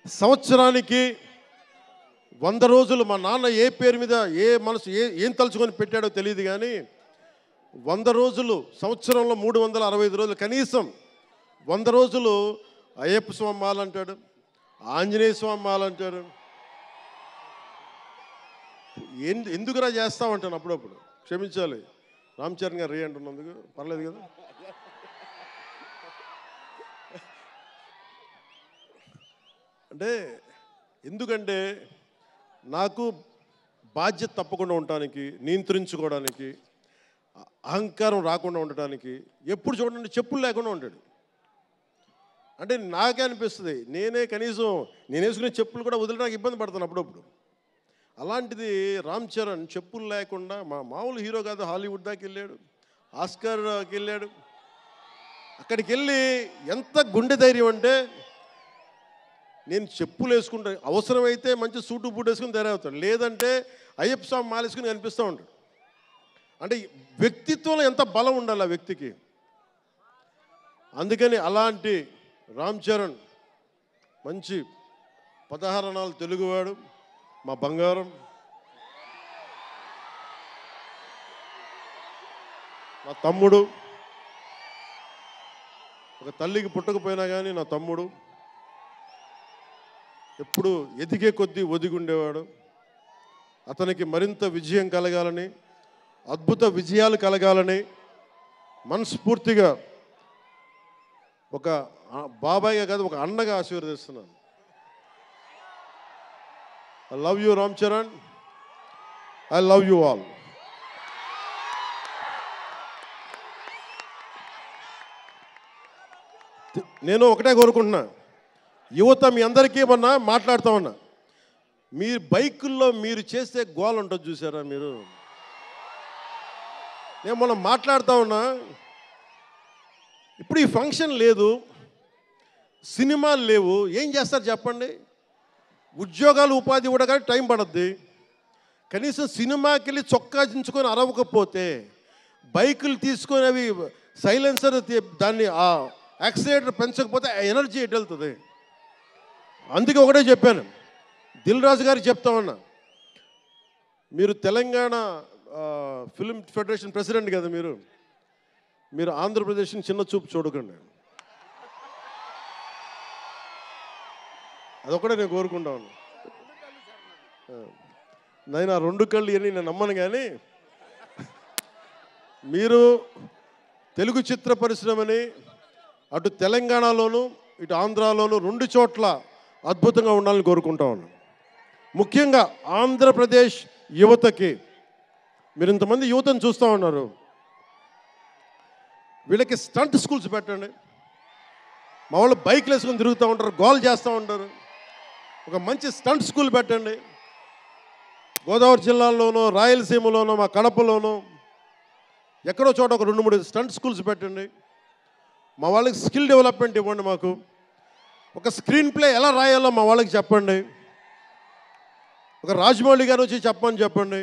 సంవత్సరానికి 100 రోజులు మా నాన్న ఏ పేరు మీద ఏ మనసు ఏం తలుచుకొని పెట్టాడో తెలియదు కానీ 100 రోజులు సంవత్సరంలో 365 రోజులు కనీసం 100 రోజులు అయ్యప్ప స్వామి మాల అంటాడు, ఆంజనేయ స్వామి మాల అంటాడు. ఎందుకురా చేస్తామంటాను అప్పుడప్పుడు. క్షమించాలి రామ్ చరణ్ గారు రే అంటున్నందుకు, పర్లేదు కదా. అంటే ఎందుకంటే నాకు బాధ్యత తప్పకుండా ఉండటానికి, నియంత్రించుకోవడానికి, అహంకారం రాకుండా ఉండటానికి. ఎప్పుడు చూడండి చెప్పులు లేకుండా ఉంటాడు. అంటే నాకే అనిపిస్తుంది నేనే కనీసం నేను వేసుకునే చెప్పులు కూడా వదిలేడానికి ఇబ్బంది పడతాను అప్పుడప్పుడు. అలాంటిది రామ్ చరణ్ చెప్పులు లేకుండా మామూలు హీరో కాదు, హాలీవుడ్ దాకా వెళ్ళాడు, ఆస్కార్కి వెళ్ళాడు. అక్కడికి వెళ్ళి ఎంత గుండె ధైర్యం అంటే నేను చెప్పులు వేసుకుంటా, అవసరమైతే మంచి సూటు బూట్ వేసుకుని తయారవుతాడు, లేదంటే అయ్యప్ప స్వామి మాలేసుకుని కనిపిస్తూ ఉంటాడు. అంటే వ్యక్తిత్వంలో ఎంత బలం ఉండాలి ఆ వ్యక్తికి. అందుకని అలాంటి రామ్ చరణ్ మంచి 16 అణాలు తెలుగువాడు, మా బంగారం, నా తమ్ముడు. ఒక తల్లికి పుట్టకపోయినా కానీ నా తమ్ముడు. ఎప్పుడు ఎదిగే కొద్దీ ఒదిగుండేవాడు. అతనికి మరింత విజయం కలగాలని, అద్భుత విజయాలు కలగాలని మనస్ఫూర్తిగా ఒక బాబాయ్గా కాదు ఒక అన్నగా ఆశీర్వదిస్తున్నాను. I love you Ram Charan, I love you all. నేను ఒకటే కోరుకుంటున్నా, యువత మీ అందరికీ మొన్న మాట్లాడుతూ ఉన్నా, మీ బైకుల్లో మీరు చేసే గోల్ ఉంటుంది చూసారా మీరు. నేను మొన్న మాట్లాడుతూ ఉన్నా, ఇప్పుడు ఈ ఫంక్షన్ లేదు, సినిమాలు లేవు, ఏం చేస్తారు చెప్పండి. ఉద్యోగాలు ఉపాధి కూడా కానీ టైం పడుద్ది. కనీసం సినిమాకి వెళ్ళి చొక్కా దించుకొని అరవకపోతే, బైకులు తీసుకొని అవి సైలెన్సర్ దాన్ని ఆ యాక్సిలేటర్ పెంచకపోతే ఆ ఎనర్జీ ఎటు వెళ్తుంది. అందుకే ఒకటే చెప్పాను, దిల్ రాజు గారికి చెప్తా ఉన్నా, మీరు తెలంగాణ ఫిల్మ్ ఫెడరేషన్ ప్రెసిడెంట్ కదా, మీరు ఆంధ్రప్రదేశ్ని చిన్న చూపు చూడకండి. అదొకటే నేను కోరుకుంటా ఉన్నా. నేను ఆ 2 కళ్ళు అని నేను నమ్మను, కానీ మీరు తెలుగు చిత్ర పరిశ్రమని అటు తెలంగాణలోను ఇటు ఆంధ్రాలోను 2 చోట్ల అద్భుతంగా ఉండాలని కోరుకుంటా ఉన్నాను. ముఖ్యంగా ఆంధ్రప్రదేశ్ యువతకి, మీరు ఇంతమంది యువతను చూస్తూ ఉన్నారు, వీళ్ళకి స్టంట్ స్కూల్స్ పెట్టండి. మా వాళ్ళు బైక్లు వేసుకొని తిరుగుతూ ఉంటారు, గోల్ చేస్తూ ఉంటారు. ఒక మంచి స్టంట్ స్కూల్ పెట్టండి. గోదావరి జిల్లాలోనో, రాయలసీమలోనో, మా కడపలోనో ఎక్కడో చోట ఒక 2-3 స్టంట్ స్కూల్స్ పెట్టండి. మా వాళ్ళకి స్కిల్ డెవలప్మెంట్ ఇవ్వండి. మాకు ఒక స్క్రీన్ ప్లే ఎలా రాయాలో మా వాళ్ళకి చెప్పండి. ఒక రాజమౌళి గారు వచ్చి చెప్పమని చెప్పండి.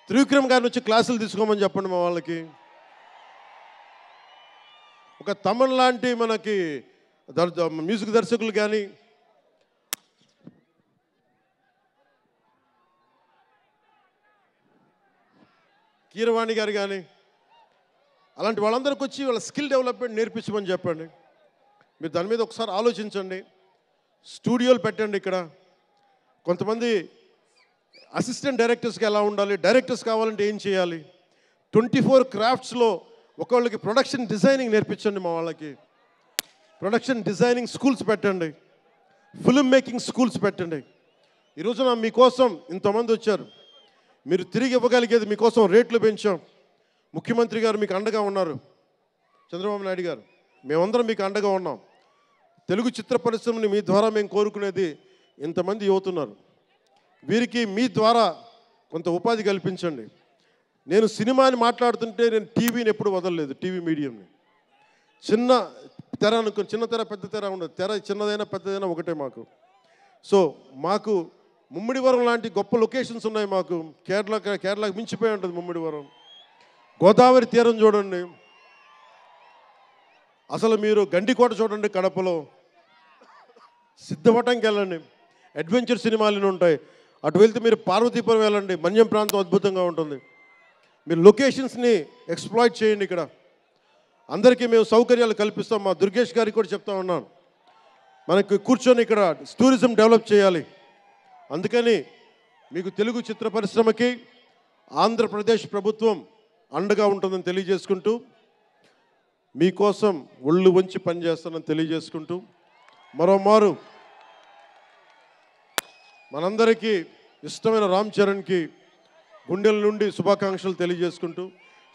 త్రివిక్రమ్ గారిని వచ్చి క్లాసులు తీసుకోమని చెప్పండి మా వాళ్ళకి. ఒక తమన్ లాంటి మనకి మ్యూజిక్ దర్శకులు కానీ, కీరవాణి గారు కానీ, అలాంటి వాళ్ళందరికీ వచ్చి వాళ్ళ స్కిల్ డెవలప్మెంట్ నేర్పించమని చెప్పండి. మీరు దాని మీద ఒకసారి ఆలోచించండి. స్టూడియోలు పెట్టండి. ఇక్కడ కొంతమంది అసిస్టెంట్ డైరెక్టర్స్కి ఎలా ఉండాలి, డైరెక్టర్స్ కావాలంటే ఏం చేయాలి, 24 క్రాఫ్ట్స్లో ఒకళ్ళకి ప్రొడక్షన్ డిజైనింగ్ నేర్పించండి. మా వాళ్ళకి ప్రొడక్షన్ డిజైనింగ్ స్కూల్స్ పెట్టండి, ఫిల్మ్ మేకింగ్ స్కూల్స్ పెట్టండి. ఈరోజున మీకోసం ఇంతమంది వచ్చారు, మీరు తిరిగి ఇవ్వగలిగేది మీకోసం రేట్లు పెంచాం. ముఖ్యమంత్రి గారు మీకు అండగా ఉన్నారు, చంద్రబాబు నాయుడు గారు, మేమందరం మీకు అండగా ఉన్నాం. తెలుగు చిత్ర పరిశ్రమని మీ ద్వారా మేము కోరుకునేది, ఇంతమంది యువతున్నారు, వీరికి మీ ద్వారా కొంత ఉపాధి కల్పించండి. నేను సినిమాని మాట్లాడుతుంటే నేను టీవీని ఎప్పుడు వదలలేదు, టీవీ మీడియంని. చిన్న తెర అనుకుని, చిన్న తెర పెద్ద తెర ఉండదు, తెర చిన్నదైనా పెద్దదైనా ఒకటే మాకు. సో మాకు ముమ్మిడివరం లాంటి గొప్ప లొకేషన్స్ ఉన్నాయి. మాకు కేరళకి మించిపోయి ఉంటుంది ముమ్మిడివరం. గోదావరి తీరం చూడండి, అసలు మీరు గండికోట చూడండి కడపలో, సిద్ధవటంకి వెళ్ళండి, అడ్వెంచర్ సినిమాలు ఉంటాయి. అటు వెళ్తే మీరు పార్వతీపురం వెళ్ళండి, మన్యం ప్రాంతం అద్భుతంగా ఉంటుంది. మీరు లొకేషన్స్ని ఎక్స్ప్లాయిట్ చేయండి. ఇక్కడ అందరికీ మేము సౌకర్యాలు కల్పిస్తాం. మా దుర్గేష్ గారికి కూడా చెప్తా ఉన్నాను, మనకి కూర్చొని ఇక్కడ టూరిజం డెవలప్ చేయాలి. అందుకని మీకు తెలుగు చిత్ర పరిశ్రమకి ఆంధ్రప్రదేశ్ ప్రభుత్వం అండగా ఉంటుందని తెలియజేసుకుంటూ, మీకోసం ఒళ్ళు వంచి పనిచేస్తానని తెలియజేసుకుంటూ, మరోమారు మనందరికీ ఇష్టమైన రామ్ చరణ్కి గుండెల నుండి శుభాకాంక్షలు తెలియజేసుకుంటూ,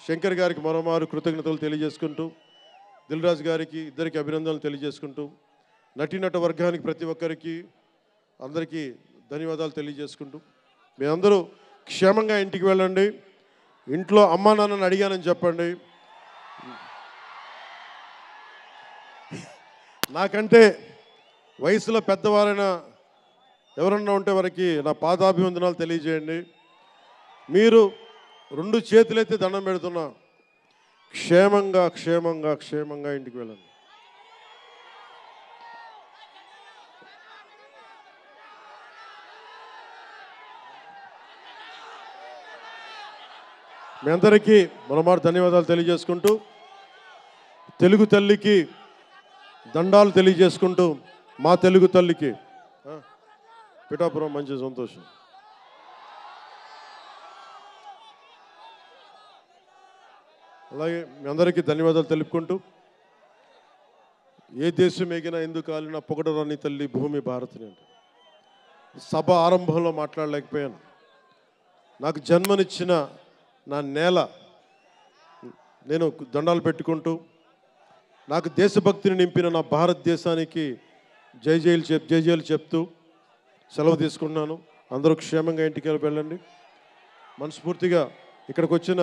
శంకర్ గారికి మరోమారు కృతజ్ఞతలు తెలియజేసుకుంటూ, దిల్ రాజు గారికి ఇద్దరికి అభినందనలు తెలియజేసుకుంటూ, నటీనట వర్గానికి ప్రతి ఒక్కరికి అందరికీ ధన్యవాదాలు తెలియజేసుకుంటూ, మీ అందరూ క్షేమంగా ఇంటికి వెళ్ళండి. ఇంట్లో అమ్మా నాన్నని అడిగానని చెప్పండి. నాకంటే వయసులో పెద్దవారైన ఎవరన్నా ఉంటే వారికి నా పాదాభివందనాలు తెలియజేయండి. మీరు 2 చేతులైతే దండం పెడుతున్నా, క్షేమంగా క్షేమంగా క్షేమంగా ఇంటికి వెళ్ళండి. మీ అందరికీ మరోమారు ధన్యవాదాలు తెలియజేసుకుంటూ, తెలుగు తల్లికి దండాలు తెలియజేసుకుంటూ, మా తెలుగు తల్లికి పిఠాపురం మంచి సంతోషం. అలాగే మీ అందరికీ ధన్యవాదాలు తెలుపుకుంటూ, ఏ దేశం ఎగినా ఎందుకు కాలినా పొగడరాని తల్లి భూమి భారతిని అంటే సభ ఆరంభంలో మాట్లాడలేకపోయాను. నాకు జన్మనిచ్చిన నా నేల నేను దండాలు పెట్టుకుంటూ, నాకు దేశభక్తిని నింపిన నా భారతదేశానికి జై జైలు చెప్తూ సెలవు తీసుకున్నాను. అందరూ క్షేమంగా ఇంటికి వెళ్ళండి. మనస్ఫూర్తిగా ఇక్కడికి వచ్చిన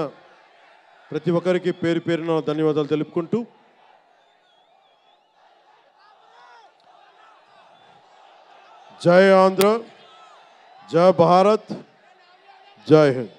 ప్రతి ఒక్కరికి పేరు పేరున ధన్యవాదాలు తెలుపుకుంటూ, జై ఆంధ్ర, జై భారత్, జై హింద్.